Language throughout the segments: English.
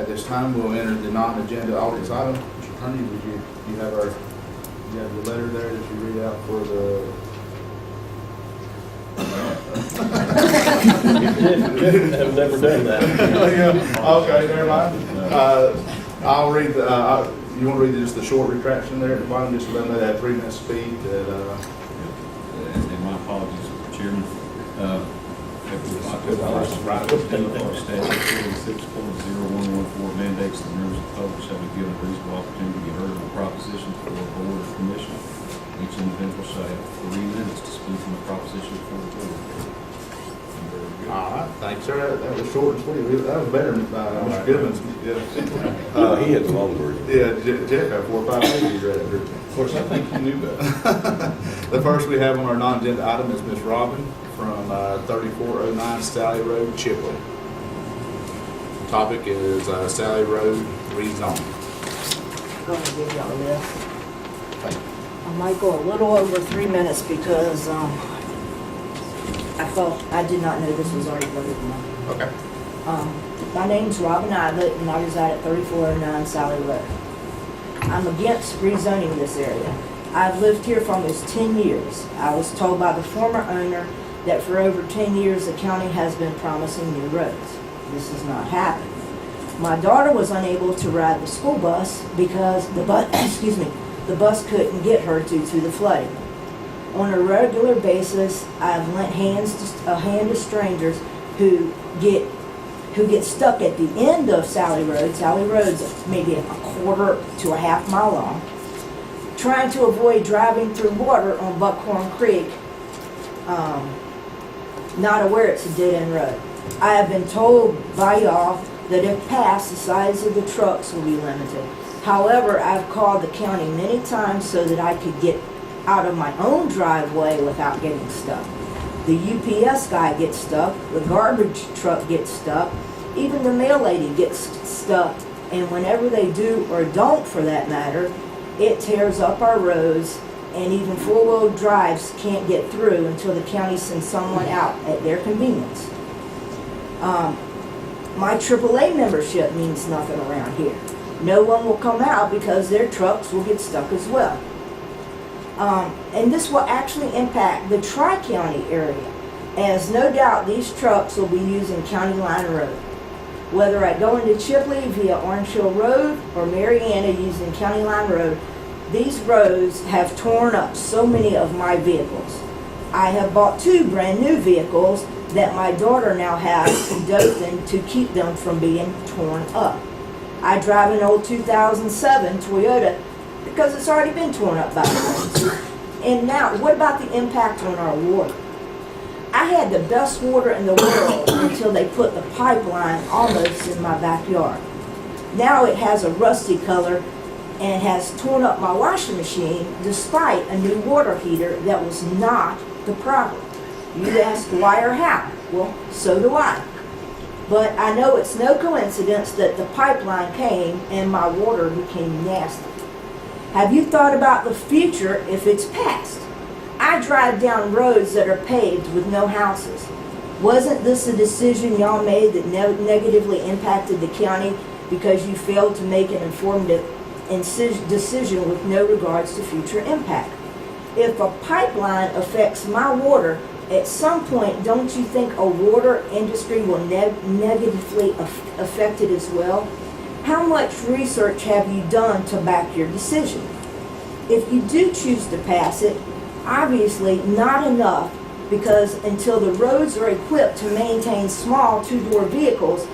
At this time, we'll enter the non-agenda audience item. Mr. Attorney, you have the letter there that you read out for the... I've never done that. Yeah, okay, never mind. I'll read you want to read just the short retraction there at the bottom, just to let them know that 3 minutes speed that, And my apologies, Mr. Chairman. Statute 46.0114 mandates that members of the public shall be given a reasonable opportunity to be heard on propositions for a board or commission. Each individual shall have 3 minutes to speak on the proposition for the board. all right, thanks, sir. That was short and sweet. That was better than Mr. Goodman's. Yeah, He had the long version. yeah, Jeff had 4 or 5 pages read it. Of course, I think you knew that. The first we have on our non-agenda item is Ms. Robin from 3409 Sally Road, Chipley. The topic is Sally Road rezoning. I'm going to give y'all this. Thank you. I might go a little over 3 minutes because I did not know this was already voted on. Okay. My name's Robin Idlet, and I reside at 3409 Sally Road. I'm against rezoning this area. I've lived here for almost 10 years. I was told by the former owner that for over 10 years the county has been promising new roads. This has not happened. My daughter was unable to ride the school bus because the bus couldn't get her due to the flooding. On a regular basis, I've lent a hand to strangers who get stuck at the end of Sally Road. Sally Road's maybe a quarter to a half mile long, trying to avoid driving through water on Buckhorn Creek, not aware it's a dead-end road. I have been told by y'all that if passed, the size of the trucks will be limited. However, I've called the county many times so that I could get out of my own driveway without getting stuck. The UPS guy gets stuck, the garbage truck gets stuck, even the mail lady gets stuck, and whenever they do, or don't for that matter, it tears up our roads, and even four-wheel drives can't get through until the county sends someone out at their convenience. My AAA membership means nothing around here. No one will come out because their trucks will get stuck as well. And this will actually impact the Tri-County area, as no doubt these trucks will be using County Line Road. Whether I go into Chipley via Orange Hill Road or Marietta using County Line Road, these roads have torn up so many of my vehicles. I have bought 2 brand new vehicles that my daughter now has in Dothan to keep them from being torn up. I drive an old 2007 Toyota because it's already been torn up by the roads. And now, what about the impact on our water? I had the best water in the world until they put the pipeline almost in my backyard. Now it has a rusty color and has torn up my washing machine despite a new water heater that was not the problem. You'd ask why or how. Well, so do I. But I know it's no coincidence that the pipeline came and my water became nasty. Have you thought about the future if it's passed? I drive down roads that are paved with no houses. Wasn't this a decision y'all made that negatively impacted the county because you failed to make an informed decision with no regards to future impact? If a pipeline affects my water, at some point, don't you think a water industry will negatively affect it as well? How much research have you done to back your decision? If you do choose to pass it, obviously not enough, because until the roads are equipped to maintain small 2-door vehicles,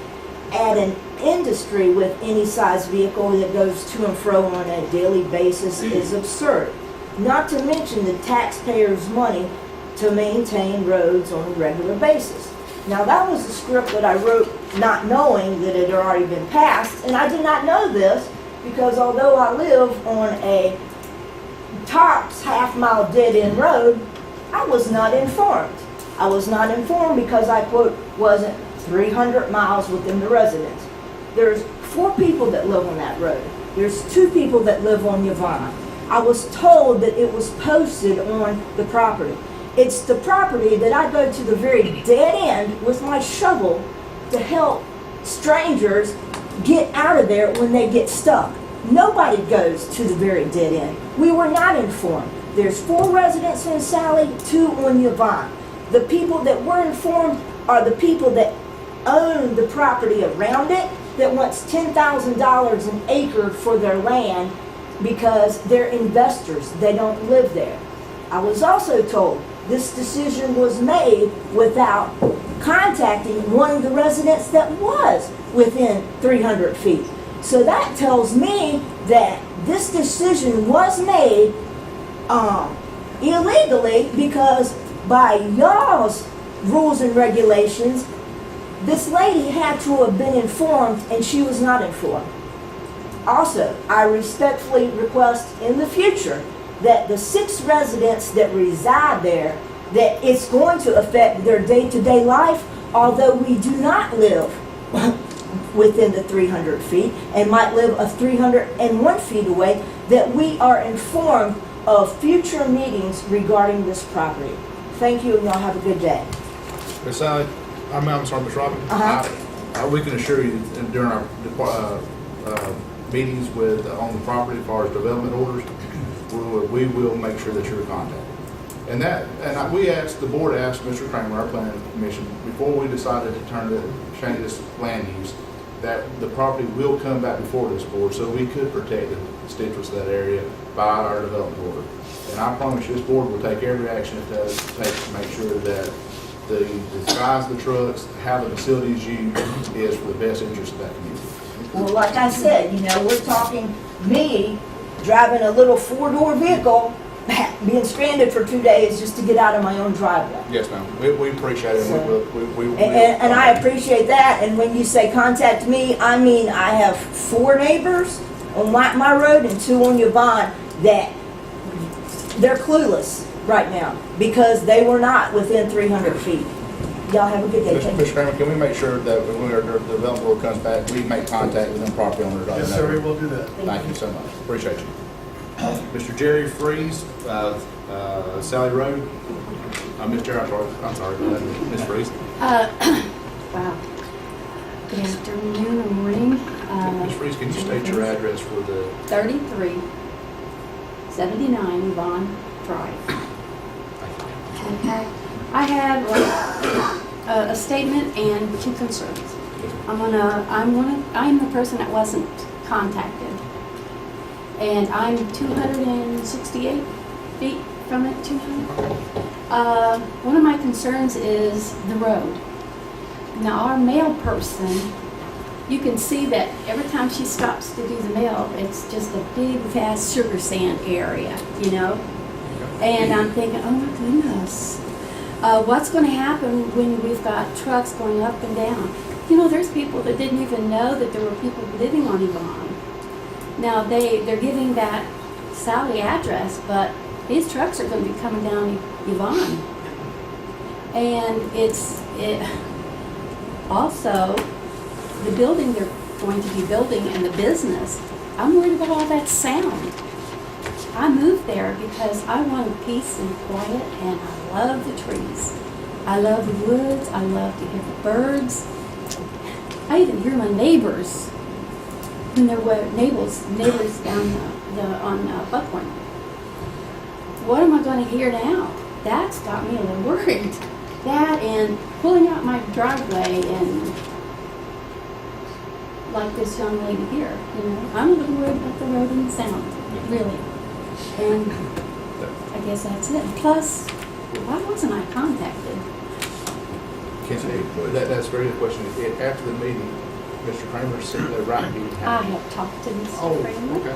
add an industry with any size vehicle that goes to and fro on a daily basis is absurd. Not to mention the taxpayers' money to maintain roads on a regular basis. Now that was the script that I wrote not knowing that it had already been passed, and I did not know this because although I live on a tops half-mile dead-end road, I was not informed. I was not informed because I, quote, wasn't 300 miles within the residence. There's 4 people that live on that road. There's 2 people that live on Yavana. I was told that it was posted on the property. It's the property that I go to the very dead end with my shovel to help strangers get out of there when they get stuck. Nobody goes to the very dead end. We were not informed. There's 4 residents in Sally, 2 on Yvonne. The people that were informed are the people that own the property around it, that wants $10,000 an acre for their land because they're investors. They don't live there. I was also told this decision was made without contacting one of the residents that was within 300 feet. So that tells me that this decision was made illegally, because by y'all's rules and regulations, this lady had to have been informed and she was not informed. Also, I respectfully request in the future that the 6 residents that reside there, that it's going to affect their day-to-day life, although we do not live within the 300 feet and might live 301 feet away, that we are informed of future meetings regarding this property. Thank you, and y'all have a good day. Ms. Sally, I'm sorry, Ms. Robin. We can assure you that during our meetings on the property as far as development orders, we will make sure that you're contacted. And the board asked Mr. Kramer, our planning commission, before we decided to change this land use, that the property will come back before this board so we could protect the constituents of that area by our development order. And I promise you, this board will take every action it does to make sure that the size of the trucks, how the facility is used, is for the best interest of that community. Well, like I said, we're talking me driving a little 4-door vehicle, being stranded for 2 days just to get out of my own driveway. Yes, ma'am. We appreciate it. And I appreciate that. And when you say contact me, I mean I have 4 neighbors on my road and 2 on Yvonne that they're clueless right now because they were not within 300 feet. Y'all have a good day. Thank you. Mr. Kramer, can we make sure that when our development board comes back, we make contact with them property owners? Yes, sir, we will do that. Thank you so much. Appreciate you. Mr. Jerry Freeze, Sally Road. Ms. Jerry, I'm sorry, Ms. Freeze. Wow. Good afternoon or morning. Ms. Freeze, can you state your address for the... 3379 Yvonne Drive. Okay. I have a statement and 2 concerns. I'm the person that wasn't contacted. And I'm 268 feet from it, 200. One of my concerns is the road. Now, our mail person, you can see that every time she stops to do the mail, it's just a big, vast sugar sand area, And I'm thinking, oh my goodness, what's going to happen when we've got trucks going up and down? There's people that didn't even know that there were people living on Yvonne. Now, they're giving that Sally address, but these trucks are going to be coming down Yvonne. And also, the building they're going to be building and the business, I'm worried about all that sound. I moved there because I wanted peace and quiet, and I love the trees. I love the woods. I love to hear the birds. I even hear my neighbors when there were neighbors down on Buckhorn. What am I going to hear now? That's got me a little worried. That and pulling out my driveway and like this young lady here, I'm a little worried about the road and the sound, really. And I guess that's it. Plus, why wasn't I contacted? That's a very good question. After the meeting, Mr. Kramer said the right meeting I happened. have talked to Mr. Kramer. Okay.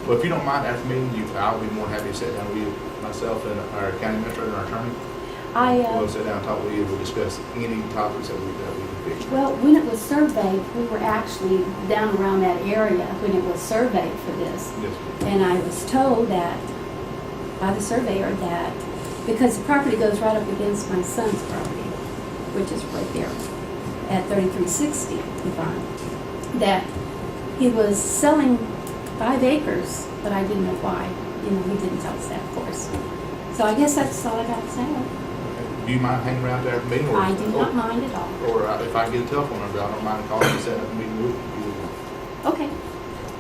Well, if you don't mind, after the meeting, I'll be more happy to sit down with you, myself and our county administrator and our attorney. We'll sit down and talk with you. We'll discuss any topics that we can fix. Well, when it was surveyed, we were actually down around that area when it was surveyed for this. Yes. And I was told that by the surveyor that because the property goes right up against my son's property, which is right there at 3360 Yvonne, that he was selling 5 acres, but I didn't know why. He didn't tell us that, of course. So I guess that's all I got to say. Do you mind hanging around after the meeting? I do not mind at all. Or if I get a telephone number, I don't mind calling and setting up a meeting with you. Okay,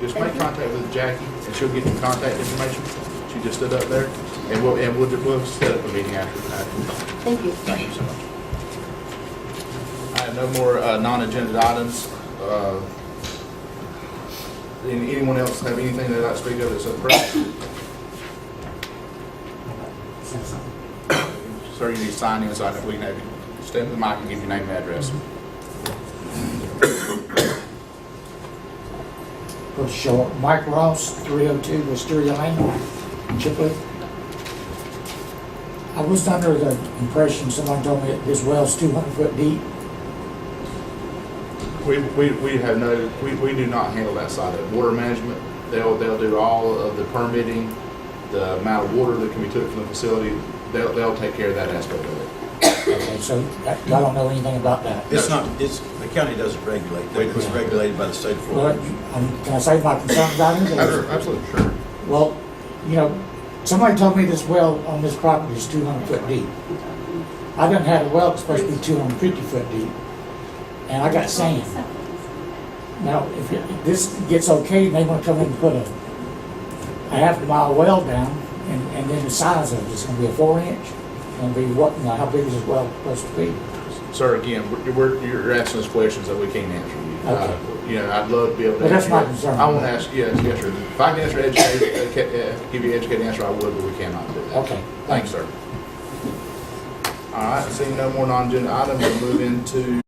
Just make contact with Jackie, and she'll get your contact information. She just stood up there, and we'll set up a meeting after. thank you. Thank you so much. I have no more non-agenda items. Anyone else have anything they'd like to speak of that's up front? Sir, you need to sign in so we can have you step to the mic and give your name and address. For sure. Mike Ross, 302 Wisteria Lane, Chipley. I was under the impression, someone told me that this well's 200 foot deep. We have no, we do not handle that side of it. Water management, they'll do all of the permitting, the amount of water that can be took from the facility, they'll take care of that aspect of it. Okay, so I don't know anything about that. It's not, it's, the county doesn't regulate that. It's regulated by the state of Well, Florida. can I say my concern about it? Absolutely, sure. Well, you know, somebody told me this well on this property is 200 foot deep. I done had a well that's supposed to be 250 foot deep, and I got sand. Now, if this gets okay, they want to come in and put a half a mile well down, and then the size of it is going to be a 4 inch. Going to be what? You know, how big is this well supposed to be? Sir, again, you're asking us questions that we can't answer you. Okay. You know, I'd love to be able to. Well, that's answer my you. concern. I want to ask, yes, sir. If I can answer give you an educated answer, I would, but we cannot do that. Okay. Thanks, sir. All right, seeing no more non-agenda items, we'll move into